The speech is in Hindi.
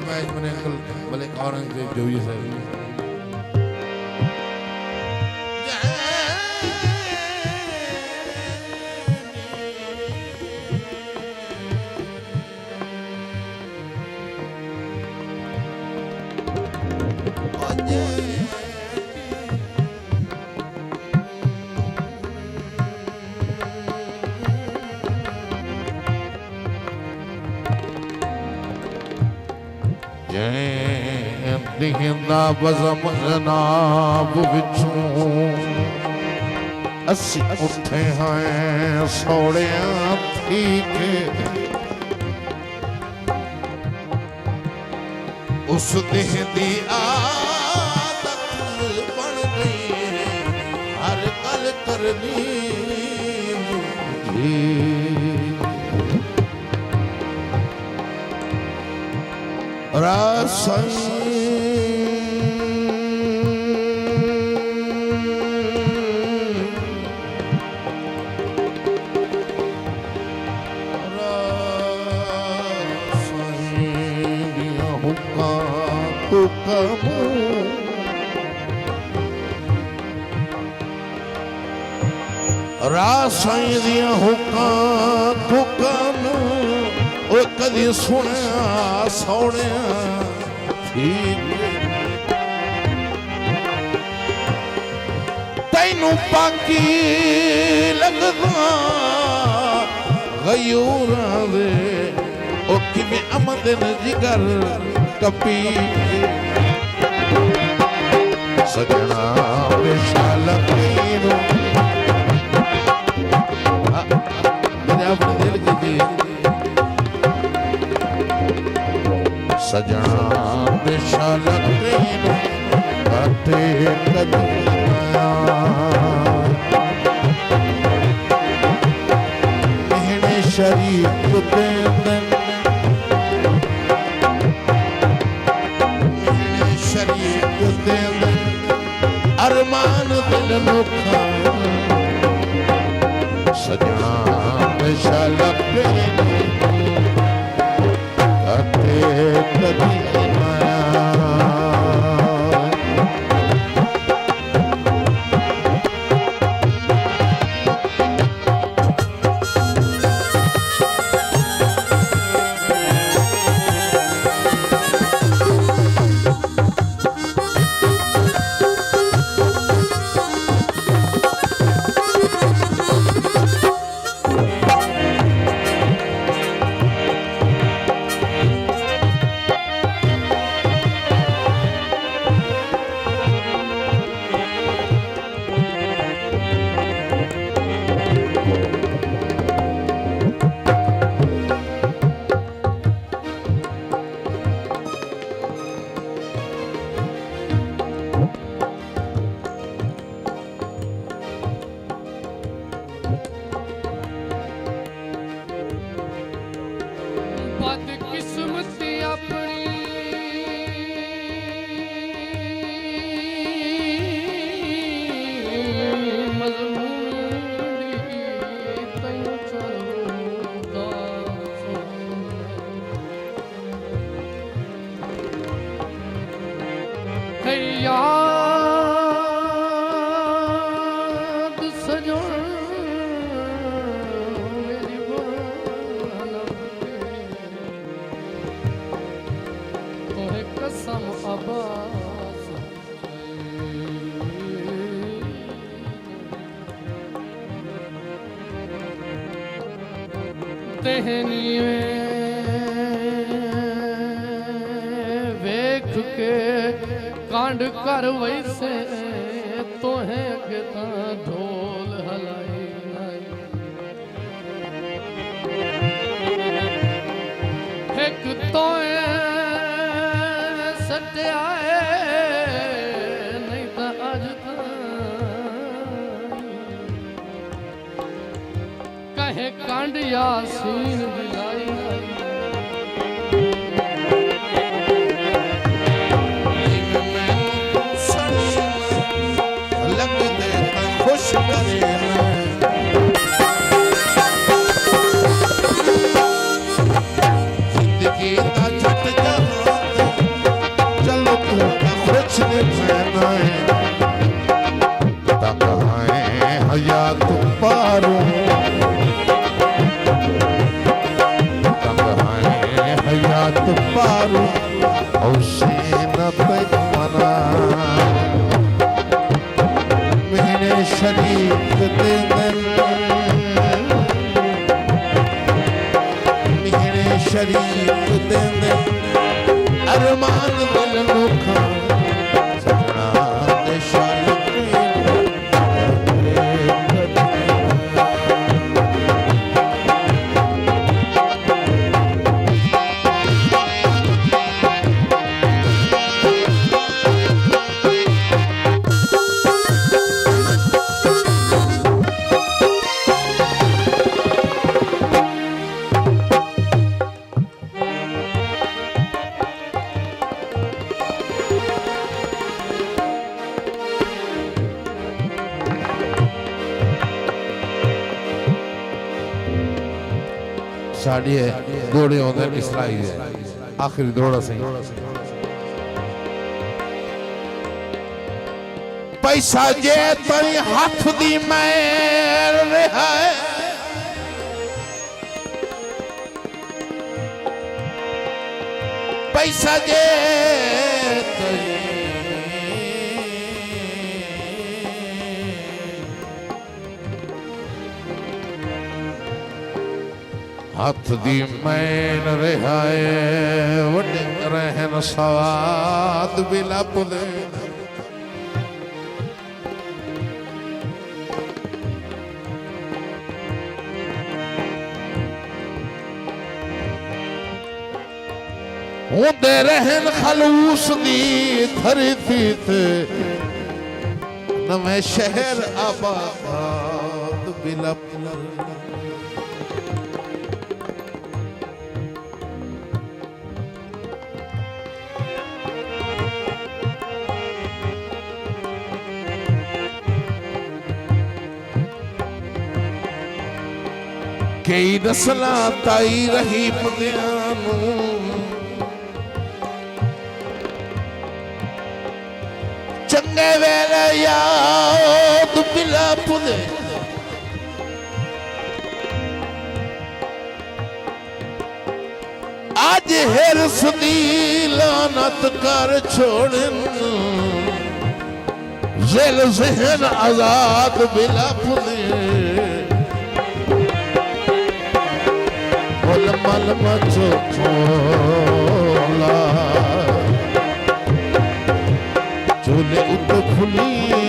फरमाइश मैंने अंकल मलिक औरंगजेब जोई साहब दिखंदा बज़म जनाब विचों असी उठे हैं सोड़िया थी के उस देह दी आदत बन गई हर गल करनी रासई रासाई दिया हुक्म ओ कदी सुनिया सोनिया तैनू पाकी लगदा गयूरां दे ओ किवें अमदन जिगर कपी सजना विशाल पीरो अपने दिल की थी सजना विशाल पीरो काटे कदमाया मेहने शरीफ दे अरमान दिल नोखा सजना विशाल काटे कदी माया याद सजो मेरी तोहे कसम आबास तेहनी वेख के कांड कर वैसे तो है अगता ढोल हलाई एक तो सत्याए नहीं तो अज कहे कांड यासीन दिलाई जिंदगी दा छट जहां हुसैन मना महीने शरीफ दे महीने शरीफ दे अरमान दिल नोखा सजना दे शायद साड़ी है दौड़े होंगे इसलाई है आखिरी दौड़ा सही पैसा जे तई हाथ दी मैर रहा है पैसा जे तई हाथ दी मैन रिहाए वड्डे रहन सवाद बिला पुले होंदे रहन खलूस दी धरती ते नवे शहर आबाद बिला पुले कई नस्ला ताई रही बंदियां चंगे वेले याद बिला पुले आज हिरस दी लानत कर छोड़न ज़िल ज़हन आजाद बिला पुले मल मचो चोला चोले उत फुली